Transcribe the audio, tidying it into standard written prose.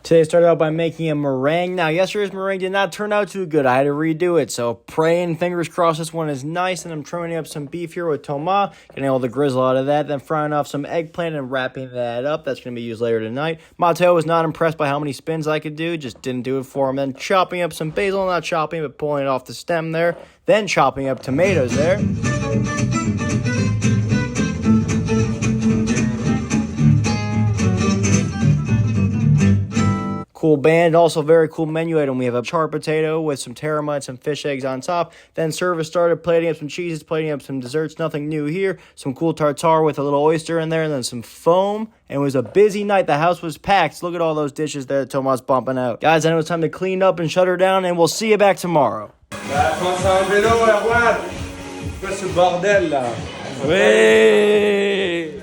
Today I started out by making a meringue. Now, yesterday's meringue did not turn out too good. I had to redo it. So, praying, fingers crossed this one is nice. And I'm trimming up some beef here with tomat, getting all the grizzle out of that. Then frying off some eggplant and wrapping that up. That's going to be used later tonight. Mateo was not impressed by how many spins I could do. Just didn't do it for him. Then chopping up some basil. Not chopping, but pulling it off the stem there. Then chopping up tomatoes there. Cool band, also very cool menu item. We have a char potato with some terramite, some fish eggs on top. Then service started, plating up some cheeses, plating up some desserts. Nothing new here. Some cool tartare with a little oyster in there, and then some foam. And it was a busy night. The house was packed. Look at all those dishes there that Tomas bumping out. Guys, I know it's time to clean up and shut her down, and we'll see you back tomorrow. Oui.